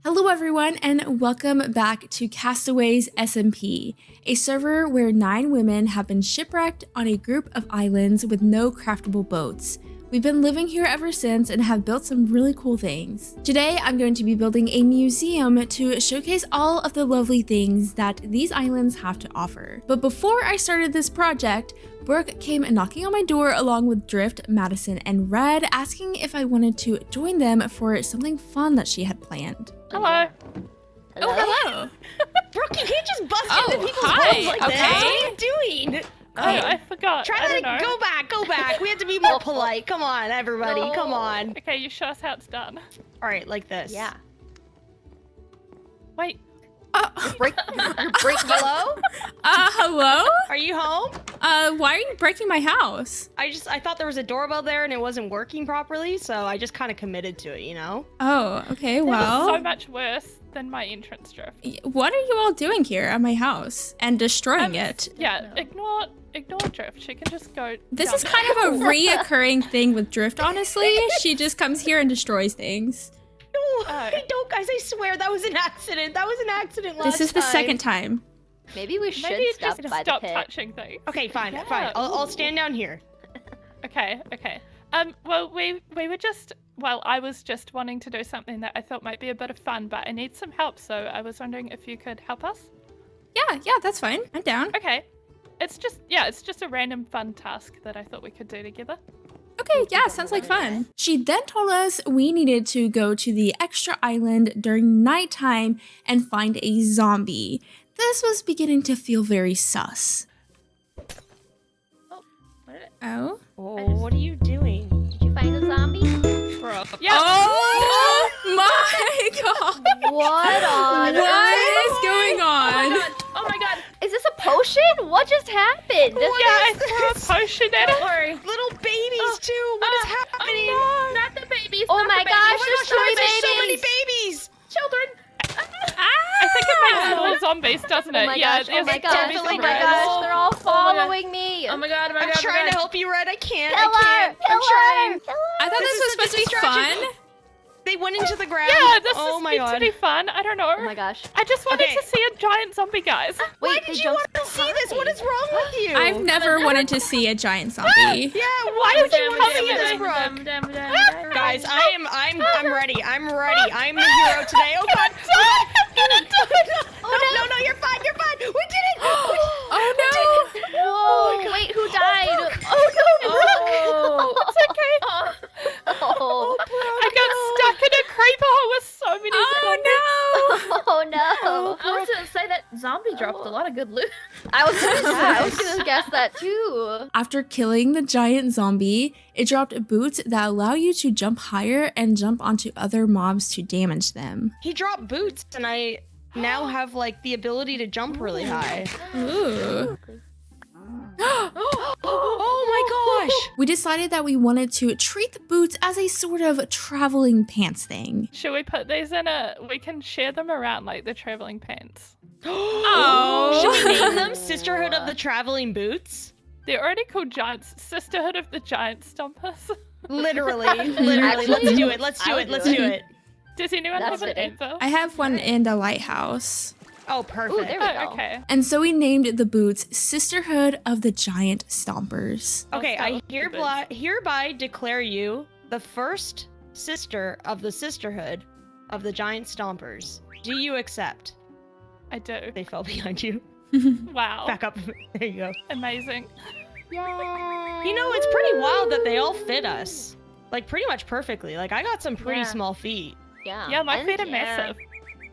Hello everyone and welcome back to Castaways SMP, a server where 9 women have been shipwrecked on a group of islands with no craftable boats. We've been living here ever since and have built some really cool things. Today I'm going to be building a museum to showcase all of the lovely things that these islands have to offer. But before I started this project, Brooke came knocking on my door along with Drift, Madison, and Red, asking if I wanted to join them for something fun that she had planned. Hello. Oh, hello. Brooke, you can't just bust into people's homes like this. What are you doing? Oh, I forgot. Try to go back. We have to be more polite. Come on, everybody. No. Come on. Okay, you show us how it's done. All right, like this. Yeah. Wait. Hello? Hello? Are you home? Why are you breaking my house? I thought there was a doorbell there and it wasn't working properly, so I just kind of committed to it, you know? Oh, okay, That well. was so much worse than my entrance drift. What are you all doing here at my house and destroying it? Yeah, ignore drift. She can just go. This down is kind of a reoccurring thing with Drift, honestly. She just comes here and destroys things. No, I don't, guys. I swear that was an accident. That was an accident last time. This is the second time. Maybe we should Maybe stop just by stop the pit. touching things. Okay, fine. Yeah. I'll stand down here. Okay. Well, we were just. Well, I was just wanting to do something that I thought might be a bit of fun, but I need some help, so I was wondering if you could help us. Yeah, that's fine. I'm down. Okay. It's just a random fun task that I thought we could do together. Okay, yeah, sounds like fun. She then told us we needed to go to the extra island during nighttime and find a zombie. This was beginning to feel very sus. Oh? Oh, what are you doing? Did you find a zombie? Bro. Yeah. Oh my god! What on What is going on? Oh my god. Is this a potion? What just happened? I threw a potion at it. Little babies too. What is happening? Not the babies. Oh not my the gosh, babies. there's There's so so many many babies. babies. Children. I think it makes more zombies, doesn't it? Oh my yeah, gosh, oh my there's gosh, zombies oh my everywhere. gosh, they're all following me. Oh my god, I'm trying to help you, Red. I can't. Kill I her! can't. I'm trying. Kill her! I thought this was supposed to be fun. They went into the ground. Yeah, this oh is my meant god. to be fun. I don't know. Oh my gosh. I just wanted Okay. to see a giant zombie, guys. Why Wait, did they you jumped want to so see this? What high. is wrong with you? I've never wanted to see a giant zombie. Yeah, why did you want to see this, Brooke? Guys, Guys, I'm ready. I'm ready. I'm the hero today. Oh god. No, you're fine. You're fine. We did it. Oh no! Whoa, wait, who died? Oh no, Brooke! It's okay. Oh, I got stuck in a creeper hole with so many zombies. oh no. I was gonna say that zombie dropped a lot of good loot. I was gonna guess that too. After killing the giant zombie, it dropped boots that allow you to jump higher and jump onto other mobs to damage them. He dropped boots, and I now have like the ability to jump really high. Ooh. Oh my gosh! We decided that we wanted to treat the boots as a sort of traveling pants thing. Should we put these in we can share them around like the traveling pants. Oh. Should we name them Sisterhood of the Traveling Boots? They're already called Giants. Sisterhood of the Giant Stompers. Literally. Actually, Let's do it. Let's do it. Does anyone That's have an fitting. info? I have one in the lighthouse. Oh, perfect. Ooh, there we go. Oh, okay. And so we named the boots Sisterhood of the Giant Stompers. Okay, I'll I start with hereby declare you the first sister of the Sisterhood of the Giant Stompers. Do you accept? I do. They fell behind you. Wow. Back up. There you go. Amazing. Yay. You know, it's pretty wild that they all fit us. Like, pretty much perfectly. Like, I got some pretty Yeah. small feet. Yeah, my feet are massive.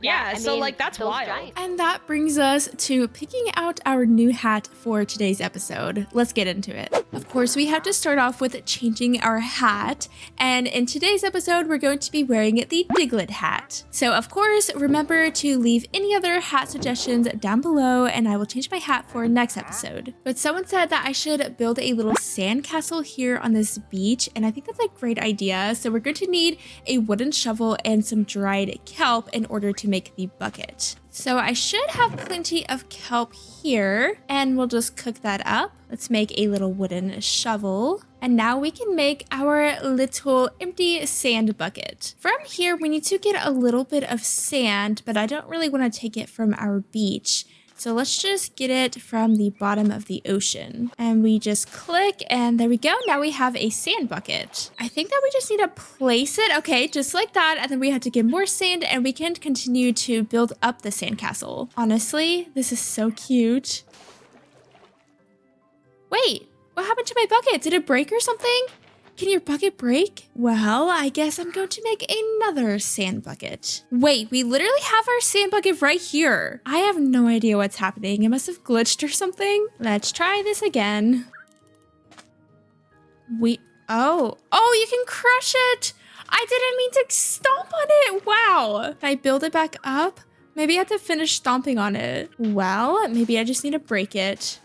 Yeah, I so, mean, like, that's those wild. giants. And that brings us to picking out our new hat for today's episode. Let's get into it. Of course, we have to start off with changing our hat. And in today's episode, we're going to be wearing the Diglett hat. So of course, remember to leave any other hat suggestions down below and I will change my hat for next episode. But someone said that I should build a little sandcastle here on this beach. And I think that's a great idea. So we're going to need a wooden shovel and some dried kelp in order to make the bucket. So I should have plenty of kelp here and we'll just cook that up. Let's make a little wooden shovel And now we can make our little empty sand bucket. From here, we need to get a little bit of sand, but I don't really want to take it from our beach. So let's just get it from the bottom of the ocean. And we just click and there we go. Now we have a sand bucket. I think that we just need to place it. Okay, just like that. And then we have to get more sand and we can continue to build up the sandcastle. Honestly, this is so cute. Wait, what happened to my bucket? Did it break or something? Can your bucket break? Well, I guess I'm going to make another sand bucket. Wait, we literally have our sand bucket right here. I have no idea what's happening. It must have glitched or something. Let's try this again. Oh, you can crush it. I didn't mean to stomp on it. Wow. Can I build it back up? Maybe I have to finish stomping on it. Well, maybe I just need to break it.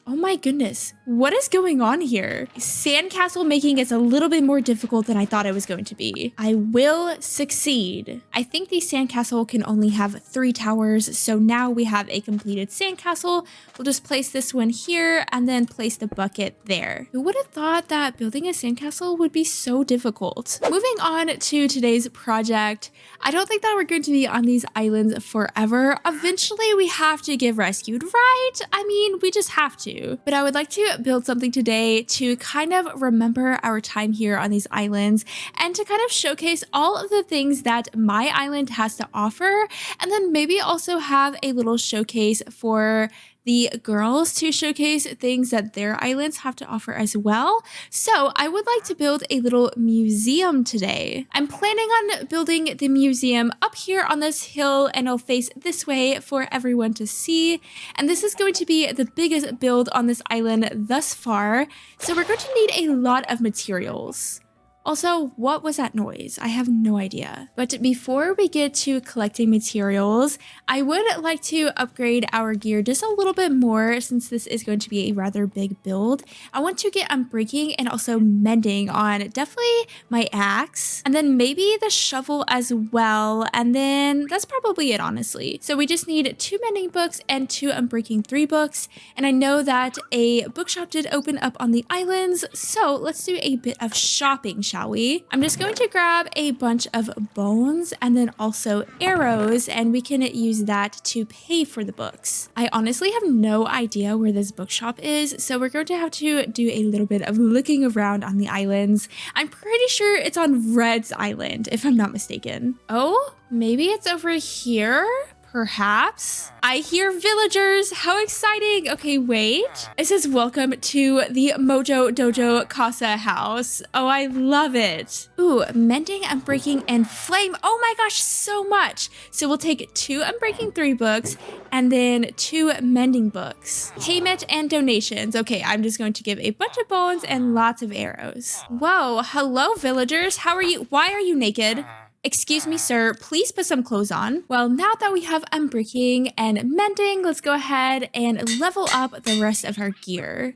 Oh my goodness, what is going on here? Sandcastle making is a little bit more difficult than I thought it was going to be. I will succeed. I think the sandcastle can only have 3 towers, so now we have a completed sandcastle. We'll just place this one here and then place the bucket there. Who would have thought that building a sandcastle would be so difficult? Moving on to today's project, I don't think that we're going to be on these islands forever. Eventually, we have to get rescued, right? I mean, we just have to. But I would like to build something today to kind of remember our time here on these islands and to kind of showcase all of the things that my island has to offer, and then maybe also have a little showcase for the girls to showcase things that their islands have to offer as well. So I would like to build a little museum today. I'm planning on building the museum up here on this hill, and it'll face this way for everyone to see. And this is going to be the biggest build on this island thus far. So we're going to need a lot of materials. Also, what was that noise? I have no idea. But before we get to collecting materials, I would like to upgrade our gear just a little bit more since this is going to be a rather big build. I want to get unbreaking and also mending on definitely my axe, and then maybe the shovel as well. And then that's probably it, honestly. So we just need 2 mending books and 2 unbreaking 3 books. And I know that a bookshop did open up on the islands, so let's do a bit of shopping, shall we? I'm just going to grab a bunch of bones and then also arrows, and we can use that to pay for the books. I honestly have no idea where this bookshop is, so we're going to have to do a little bit of looking around on the islands. I'm pretty sure it's on Red's Island, if I'm not mistaken. Oh, maybe it's over here? Perhaps? I hear villagers. How exciting. Okay, wait. It says welcome to the Mojo Dojo Casa house. Oh, I love it. Ooh, mending, unbreaking, and flame. Oh my gosh, so much. So we'll take 2 unbreaking 3 books and then 2 mending books. Payment and donations. Okay, I'm just going to give a bunch of bones and lots of arrows. Whoa, hello villagers. How are you? Why are you naked? Excuse me, sir, please put some clothes on. Well, now that we have unbreaking and mending, let's go ahead and level up the rest of our gear.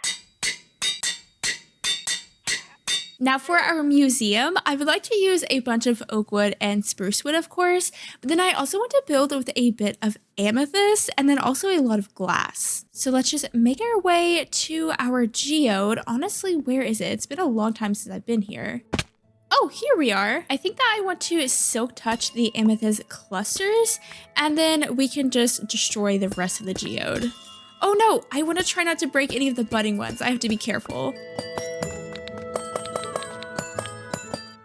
Now for our museum, I would like to use a bunch of oak wood and spruce wood, of course, but then I also want to build with a bit of amethyst and then also a lot of glass. So let's just make our way to our geode. Honestly, where is it? It's been a long time since I've been here. Oh, here we are. I think that I want to silk touch the amethyst clusters, and then we can just destroy the rest of the geode. Oh no, I want to try not to break any of the budding ones. I have to be careful.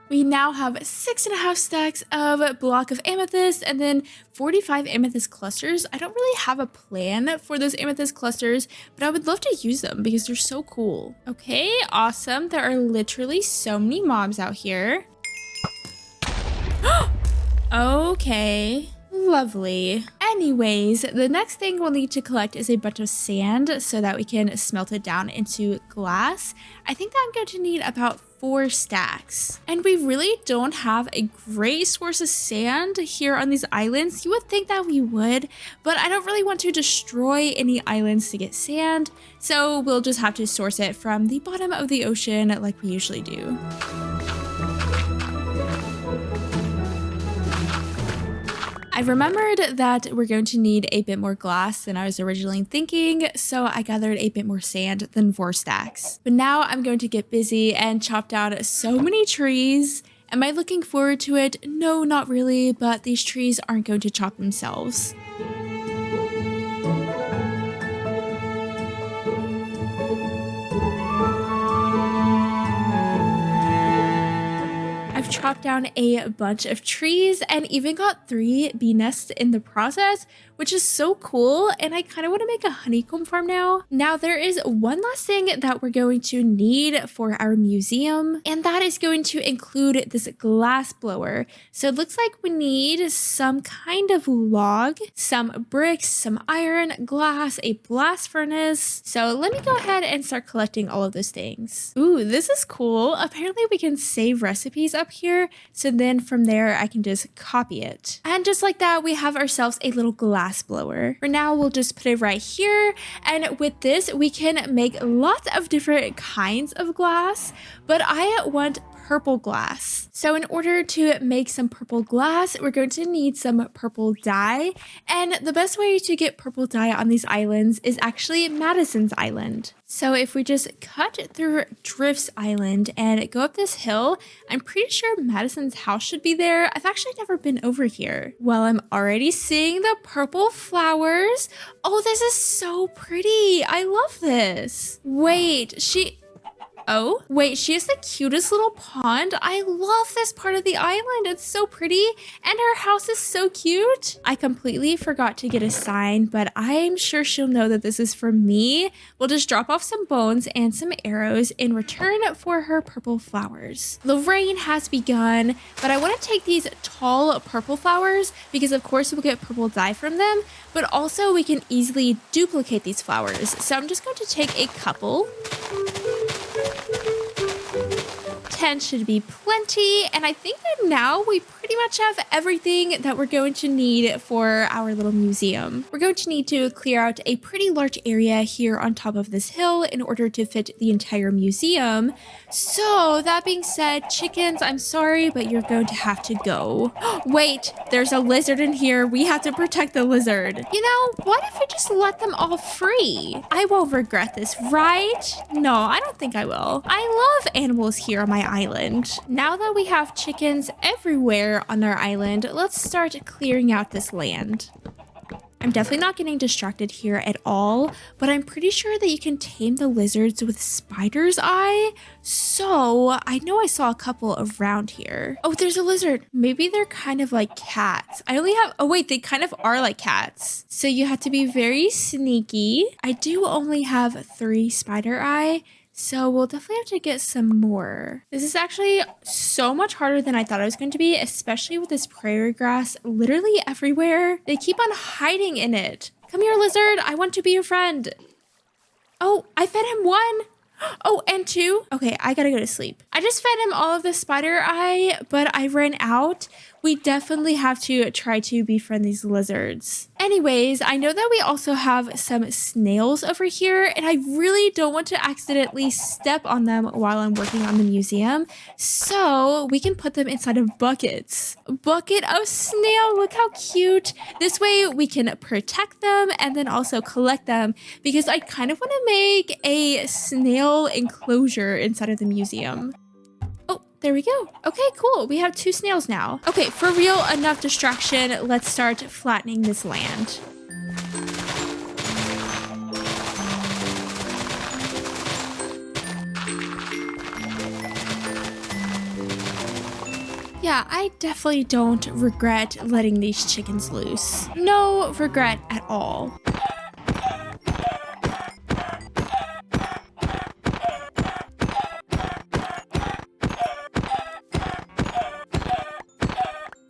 We now have 6.5 stacks of block of amethyst and then 45 amethyst clusters. I don't really have a plan for those amethyst clusters, but I would love to use them because they're so cool. Okay, awesome. There are literally so many mobs out here. Okay, lovely. Anyways, the next thing we'll need to collect is a bunch of sand so that we can smelt it down into glass. I think that I'm going to need about 4 stacks. And we really don't have a great source of sand here on these islands. You would think that we would, but I don't really want to destroy any islands to get sand, so we'll just have to source it from the bottom of the ocean like we usually do. I I remembered that we're going to need a bit more glass than I was originally thinking, so I gathered a bit more sand than 4 stacks. But now I'm going to get busy and chop down so many trees. Am I looking forward to it? No, not really, but these trees aren't going to chop themselves. I've chopped down a bunch of trees and even got 3 bee nests in the process, which is so cool, and I kind of want to make a honeycomb farm now. Now there is one last thing that we're going to need for our museum, and that is going to include this glass blower. So it looks like we need some kind of log, some bricks, some iron, glass, a blast furnace. So let me go ahead and start collecting all of those things. Ooh, this is cool. Apparently we can save recipes up here, so then from there I can just copy it. And just like that, we have ourselves a little glass blower. For now, we'll just put it right here, and with this we can make lots of different kinds of glass, but I want purple glass. So in order to make some purple glass, we're going to need some purple dye, and the best way to get purple dye on these islands is actually Madison's Island. So if we just cut through Drift's Island and go up this hill, I'm pretty sure Madison's house should be there. I've actually never been over here. Well, I'm already seeing the purple flowers. Oh, this is so pretty. I love this. Wait, she has the cutest little pond. I love this part of the island. It's so pretty, and her house is so cute. I completely forgot to get a sign, but I'm sure she'll know that this is for me. We'll just drop off some bones and some arrows in return for her purple flowers. The rain has begun, but I want to take these tall purple flowers because of course we'll get purple dye from them, but also we can easily duplicate these flowers. So I'm just going to take a couple. 10 should be plenty, and I think that now we pretty much have everything that we're going to need for our little museum. We're going to need to clear out a pretty large area here on top of this hill in order to fit the entire museum. So that being said, chickens, I'm sorry, but you're going to have to go. Wait, there's a lizard in here. We have to protect the lizard. You know, what if we just let them all free? I won't regret this, right? No, I don't think I will. I love animals here on my island. Now that we have chickens everywhere on our island, let's start clearing out this land. I'm definitely not getting distracted here at all, but I'm pretty sure that you can tame the lizards with spider's eye. So I know I saw a couple around here. Oh, there's a lizard. Maybe they're kind of like cats. Oh wait, they kind of are like cats. So you have to be very sneaky. I do only have 3 spider eye, so we'll definitely have to get some more. This is actually so much harder than I thought it was going to be, especially with this prairie grass literally everywhere. They keep on hiding in it. Come here, lizard. I want to be your friend. Oh, I fed him 1. Oh, and 2. Okay, I gotta go to sleep. I just fed him all of the spider eye, but I ran out. We definitely have to try to befriend these lizards. Anyways, I know that we also have some snails over here, and I really don't want to accidentally step on them while I'm working on the museum. So we can put them inside of buckets. A bucket of snail, look how cute. This way we can protect them and then also collect them, because I kind of want to make a snail enclosure inside of the museum. There we go. Okay, cool. We have 2 snails now. Okay, for real, enough distraction. Let's start flattening this land. Yeah, I definitely don't regret letting these chickens loose. No regret at all.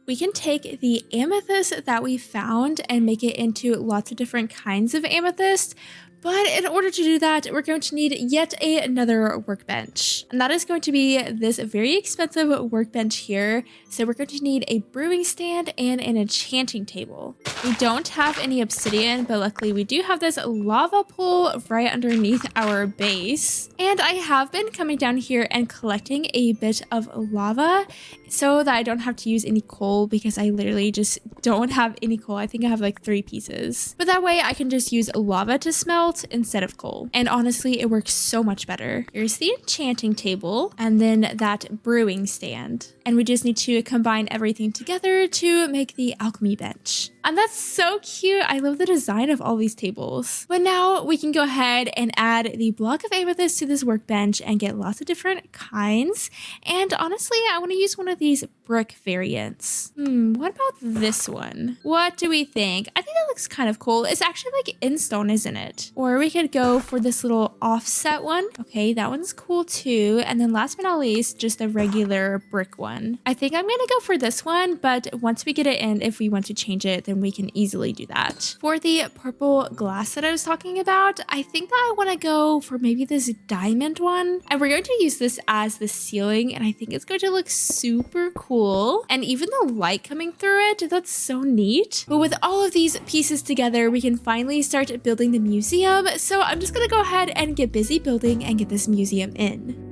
We can take the amethyst that we found and make it into lots of different kinds of amethyst, But in order to do that, we're going to need yet another workbench. And that is going to be this very expensive workbench here. So we're going to need a brewing stand and an enchanting table. We don't have any obsidian, but luckily we do have this lava pool right underneath our base. And I have been coming down here and collecting a bit of lava so that I don't have to use any coal, because I literally just don't have any coal. I think I have like 3 pieces. But that way I can just use lava to smelt instead of coal. And honestly, it works so much better. Here's the enchanting table and then that brewing stand. And we just need to combine everything together to make the alchemy bench. And that's so cute. I love the design of all these tables. But now we can go ahead and add the block of amethyst to this workbench and get lots of different kinds. And honestly, I want to use one of these brick variants. What about this one? What do we think? I think that looks kind of cool. It's actually like in stone, isn't it? Or we could go for this little offset one. Okay, that one's cool too. And then last but not least, just a regular brick one. I think I'm gonna go for this one, but once we get it in, if we want to change it, then we can easily do that. For the purple glass that I was talking about, I think that I want to go for maybe this diamond one. And we're going to use this as the ceiling, and I think it's going to look super cool. And even the light coming through it, that's so neat. But with all of these pieces together, we can finally start building the museum. So I'm just gonna go ahead and get busy building and get this museum in.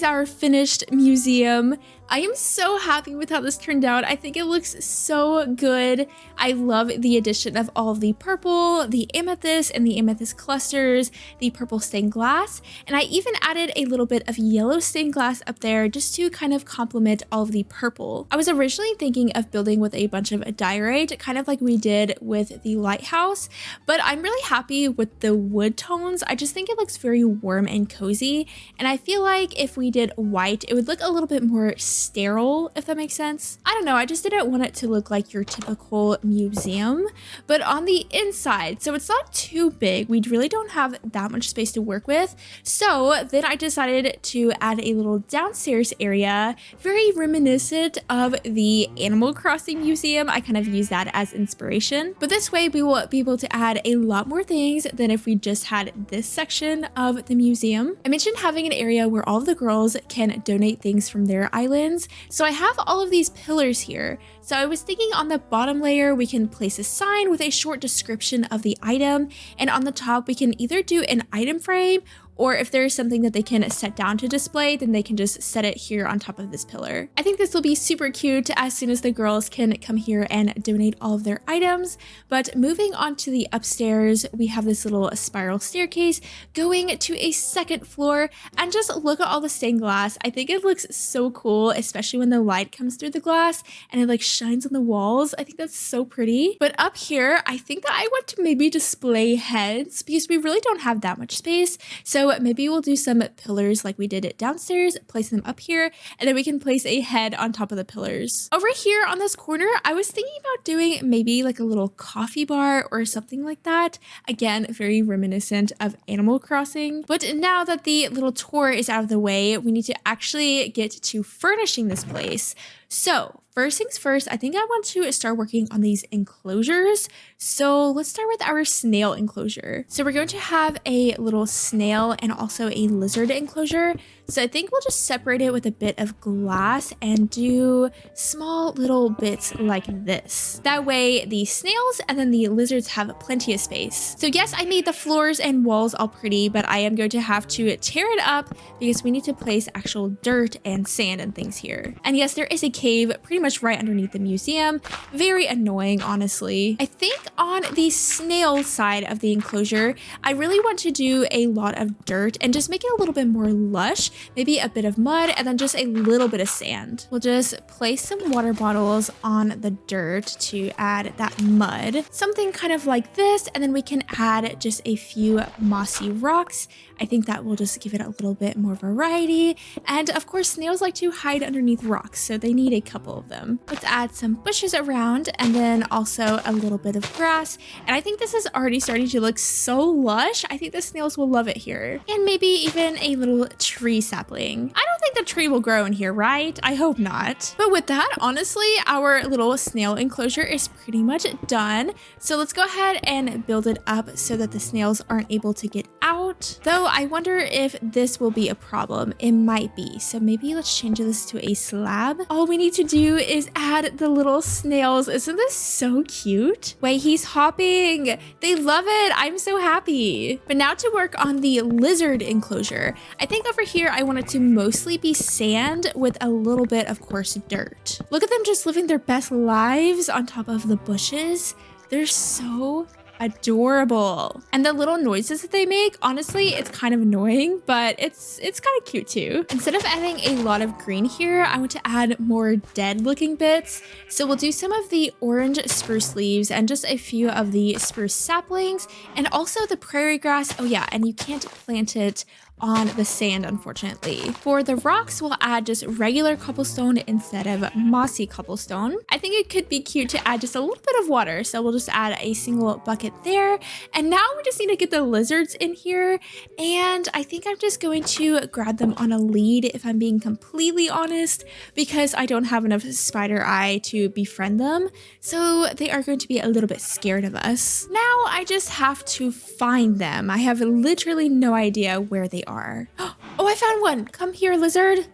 Our finished museum. I am so happy with how this turned out. I think it looks so good. I love the addition of all of the purple, the amethyst, and the amethyst clusters, the purple stained glass, and I even added a little bit of yellow stained glass up there just to kind of complement all of the purple. I was originally thinking of building with a bunch of diorite, kind of like we did with the lighthouse, but I'm really happy with the wood tones. I just think it looks very warm and cozy, and I feel like if we did white, it would look a little bit more sterile, if that makes sense. I don't know, I just didn't want it to look like your typical museum, but on the inside, so it's not too big. We really don't have that much space to work with. So then I decided to add a little downstairs area, very reminiscent of the Animal Crossing museum. I kind of use that as inspiration, but this way we will be able to add a lot more things than if we just had this section of the museum. I mentioned having an area where all of the girls can donate things from their islands. So I have all of these pillars here. So I was thinking on the bottom layer, we can place a sign with a short description of the item. And on the top, we can either do an item frame, or if there's something that they can set down to display, then they can just set it here on top of this pillar. I think this will be super cute as soon as the girls can come here and donate all of their items. But moving on to the upstairs, we have this little spiral staircase going to a second floor, and just look at all the stained glass. I think it looks so cool, especially when the light comes through the glass and it like shines on the walls. I think that's so pretty. But up here, I think that I want to maybe display heads because we really don't have that much space. So maybe we'll do some pillars like we did it downstairs, place them up here, and then we can place a head on top of the pillars. Over here on this corner, I was thinking about doing maybe like a little coffee bar or something like that. Again, very reminiscent of Animal Crossing. But now that the little tour is out of the way, we need to actually get to furnishing this place. So first things first, I think I want to start working on these enclosures. So let's start with our snail enclosure. So we're going to have a little snail and also a lizard enclosure. So I think we'll just separate it with a bit of glass and do small little bits like this. That way the snails and then the lizards have plenty of space. So yes, I made the floors and walls all pretty, but I am going to have to tear it up because we need to place actual dirt and sand and things here. And yes, there is a cave pretty much right underneath the museum. Very annoying, honestly. I think on the snail side of the enclosure, I really want to do a lot of dirt and just make it a little bit more lush maybe a bit of mud, and then just a little bit of sand. We'll just place some water bottles on the dirt to add that mud. Something kind of like this, and then we can add just a few mossy rocks. I think that will just give it a little bit more variety. And of course, snails like to hide underneath rocks, so they need a couple of them. Let's add some bushes around and then also a little bit of grass. And I think this is already starting to look so lush. I think the snails will love it here. And maybe even a little tree sapling. I don't think the tree will grow in here, right? I hope not. But with that, honestly, our little snail enclosure is pretty much done. So let's go ahead and build it up so that the snails aren't able to get out. Though I wonder if this will be a problem. It might be. So maybe let's change this to a slab. All we need to do is add the little snails. Isn't this so cute? Wait, he's hopping. They love it. I'm so happy. But now to work on the lizard enclosure. I think over here I want it to mostly be sand with a little bit, of course, dirt. Look at them just living their best lives on top of the bushes. They're so adorable. And the little noises that they make, honestly, it's kind of annoying, but it's kind of cute too. Instead of adding a lot of green here, I want to add more dead looking bits. So we'll do some of the orange spruce leaves and just a few of the spruce saplings and also the prairie grass. Oh yeah, and you can't plant it on the sand, unfortunately. For the rocks, we'll add just regular cobblestone instead of mossy cobblestone. I think it could be cute to add just a little bit of water, so we'll just add a single bucket there. And now we just need to get the lizards in here, and I think I'm just going to grab them on a lead, if I'm being completely honest, because I don't have enough spider eye to befriend them, so they are going to be a little bit scared of us. Now I just have to find them. I have literally no idea where they are. Oh, I found one. Come here, lizard.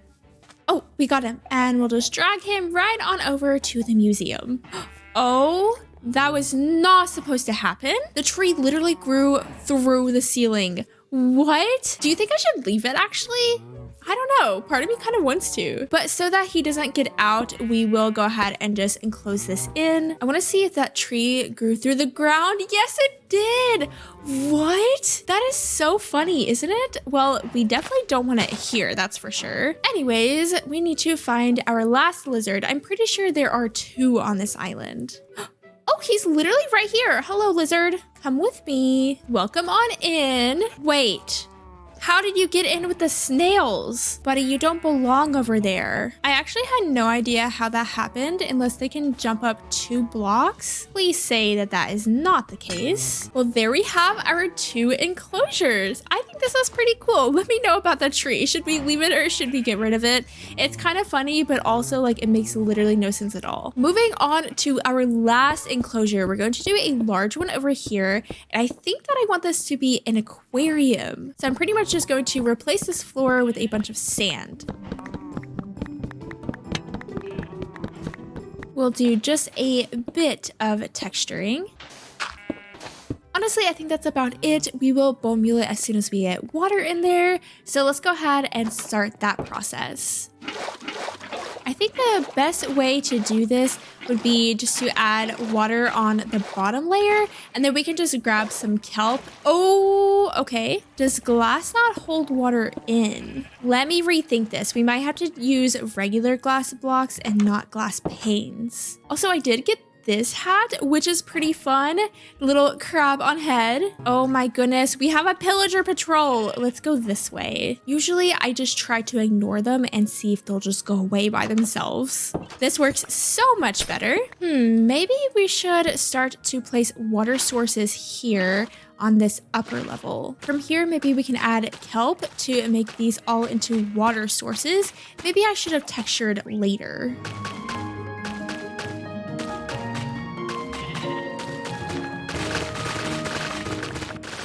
Oh, we got him. And we'll just drag him right on over to the museum. Oh, that was not supposed to happen. The tree literally grew through the ceiling. What? Do you think I should leave it actually? I don't know. Part of me kind of wants to. But so that he doesn't get out, we will go ahead and just enclose this in. I want to see if that tree grew through the ground. Yes, it did. What? That is so funny, isn't it? Well, we definitely don't want it here, that's for sure. Anyways, we need to find our last lizard. I'm pretty sure there are 2 on this island. Oh, he's literally right here. Hello, lizard. Come with me. Welcome on in. Wait. How did you get in with the snails? Buddy, you don't belong over there. I actually had no idea how that happened unless they can jump up 2 blocks. Please say that that is not the case. Well, there we have our 2 enclosures. I think this is pretty cool. Let me know about the tree. Should we leave it or should we get rid of it? It's kind of funny, but also like it makes literally no sense at all. Moving on to our last enclosure, we're going to do a large one over here. And I think that I want this to be an aquarium. So I'm pretty much just going to replace this floor with a bunch of sand. We'll do just a bit of texturing. Honestly, I think that's about it. We will bone meal it as soon as we get water in there. So let's go ahead and start that process. I think the best way to do this would be just to add water on the bottom layer, and then we can just grab some kelp. Oh, okay. Does glass not hold water in? Let me rethink this. We might have to use regular glass blocks and not glass panes. Also, I did get this hat, which is pretty fun. Little crab on head. Oh my goodness, we have a pillager patrol. Let's go this way. Usually I just try to ignore them and see if they'll just go away by themselves. This works so much better. Maybe we should start to place water sources here on this upper level. From here, maybe we can add kelp to make these all into water sources. Maybe I should have textured later.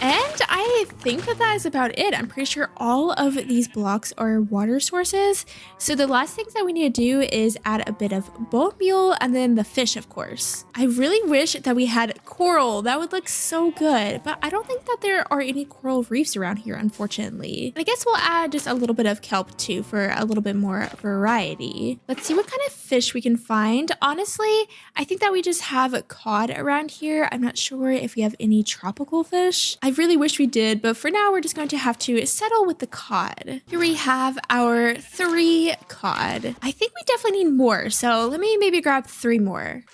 And I think that that is about it. I'm pretty sure all of these blocks are water sources. So the last things that we need to do is add a bit of bone meal and then the fish, of course. I really wish that we had coral. That would look so good. But I don't think that there are any coral reefs around here, unfortunately. I guess we'll add just a little bit of kelp too for a little bit more variety. Let's see what kind of fish we can find. Honestly, I think that we just have cod around here. I'm not sure if we have any tropical fish. I really wish we did, good, but for now we're just going to have to settle with the cod. Here we have our 3 cod. I think we definitely need more, so let me maybe grab 3 more.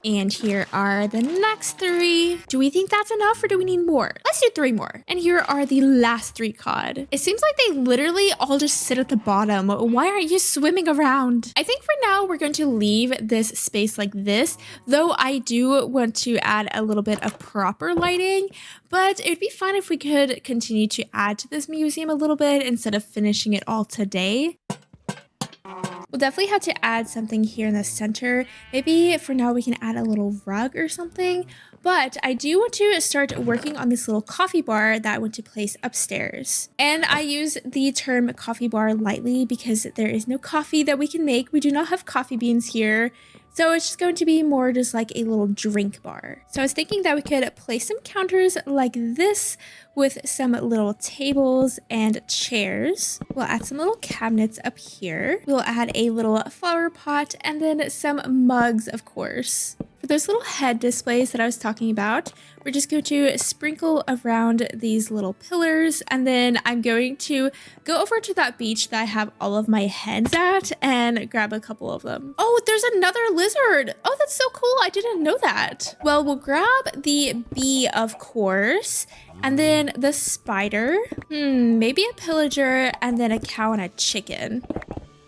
And here are the next 3. Do we think that's enough or do we need more? Let's do 3 more. And here are the last 3 cod. It seems like they literally all just sit at the bottom. Why aren't you swimming around? I think for now we're going to leave this space like this, though I do want to add a little bit of proper lighting, but it would be fun if we could continue to add to this museum a little bit instead of finishing it all today. We'll definitely have to add something here in the center. Maybe for now we can add a little rug or something. But I do want to start working on this little coffee bar that I want to place upstairs. And I use the term coffee bar lightly because there is no coffee that we can make. We do not have coffee beans here. So it's just going to be more just like a little drink bar. So I was thinking that we could place some counters like this with some little tables and chairs. We'll add some little cabinets up here. We'll add a little flower pot and then some mugs, of course. For those little head displays that I was talking about, we're just going to sprinkle around these little pillars, and then I'm going to go over to that beach that I have all of my heads at and grab a couple of them. Oh, there's another lizard. Oh, that's so cool. I didn't know that. Well, we'll grab the bee, of course, and then the spider, maybe a pillager, and then a cow and a chicken.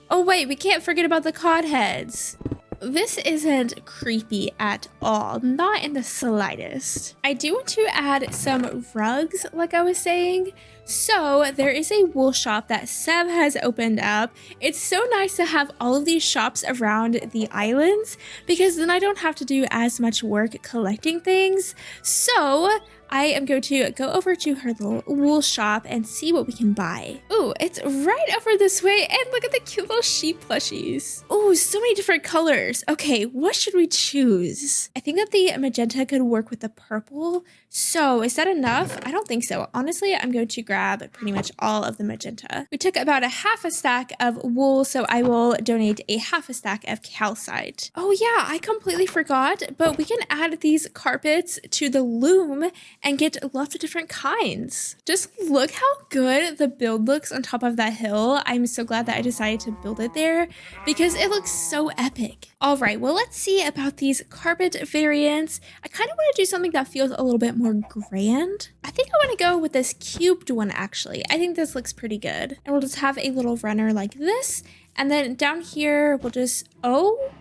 Oh wait, we can't forget about the cod heads. This isn't creepy at all, not in the slightest. I do want to add some rugs, like I was saying. So there is a wool shop that Sev has opened up. It's so nice to have all of these shops around the islands because then I don't have to do as much work collecting things. So I am going to go over to her little wool shop and see what we can buy. Ooh, it's right over this way. And look at the cute little sheep plushies. Ooh, so many different colors. Okay, what should we choose? I think that the magenta could work with the purple. So is that enough? I don't think so. Honestly, I'm going to grab pretty much all of the magenta. We took about a half a stack of wool, so I will donate a half a stack of calcite. Oh yeah, I completely forgot, but we can add these carpets to the loom and get lots of different kinds. Just look how good the build looks on top of that hill. I'm so glad that I decided to build it there because it looks so epic. All right, well, let's see about these carpet variants. I kind of want to do something that feels a little bit more grand. I think I want to go with this cubed one, actually. I think this looks pretty good. And we'll just have a little runner like this. And then down here, we'll just, oh,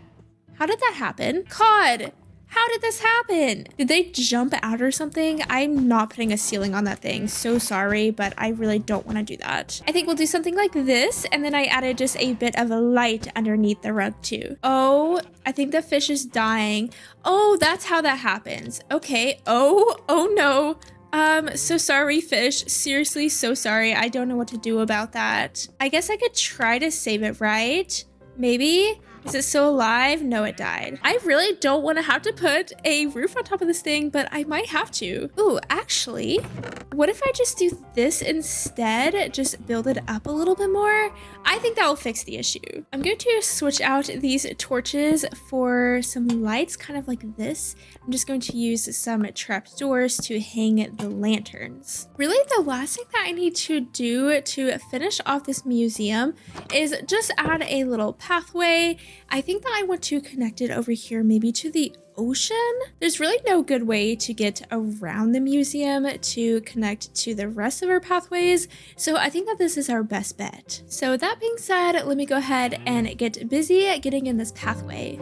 how did that happen? Cod! How did this happen? Did they jump out or something? I'm not putting a ceiling on that thing. So sorry, but I really don't want to do that. I think we'll do something like this. And then I added just a bit of a light underneath the rug too. Oh, I think the fish is dying. Oh, that's how that happens. Okay. Oh no. So sorry, fish. Seriously, so sorry. I don't know what to do about that. I guess I could try to save it, right? Maybe? Is it still alive? No, it died. I really don't want to have to put a roof on top of this thing, but I might have to. Ooh, actually, what if I just do this instead? Just build it up a little bit more? I think that will fix the issue. I'm going to switch out these torches for some lights, kind of like this. I'm just going to use some trapdoors to hang the lanterns. Really, the last thing that I need to do to finish off this museum is just add a little pathway. I think that I want to connect it over here maybe to the ocean. There's really no good way to get around the museum to connect to the rest of our pathways, so I think that this is our best bet. So that being said, let me go ahead and get busy getting in this pathway.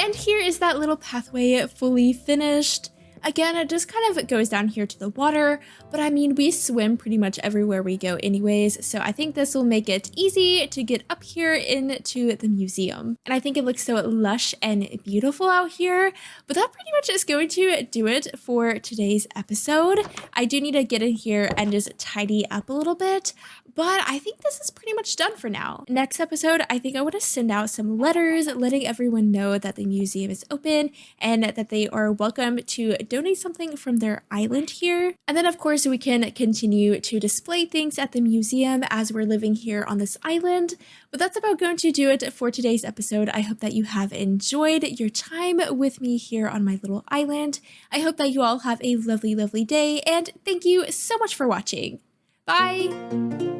And here is that little pathway fully finished. Again, it just kind of goes down here to the water, but I mean, we swim pretty much everywhere we go anyways, so I think this will make it easy to get up here into the museum. And I think it looks so lush and beautiful out here, but that pretty much is going to do it for today's episode. I do need to get in here and just tidy up a little bit, But I think this is pretty much done for now. Next episode, I think I want to send out some letters letting everyone know that the museum is open and that they are welcome to donate something from their island here. And then of course we can continue to display things at the museum as we're living here on this island. But that's about going to do it for today's episode. I hope that you have enjoyed your time with me here on my little island. I hope that you all have a lovely, lovely day, and thank you so much for watching. Bye!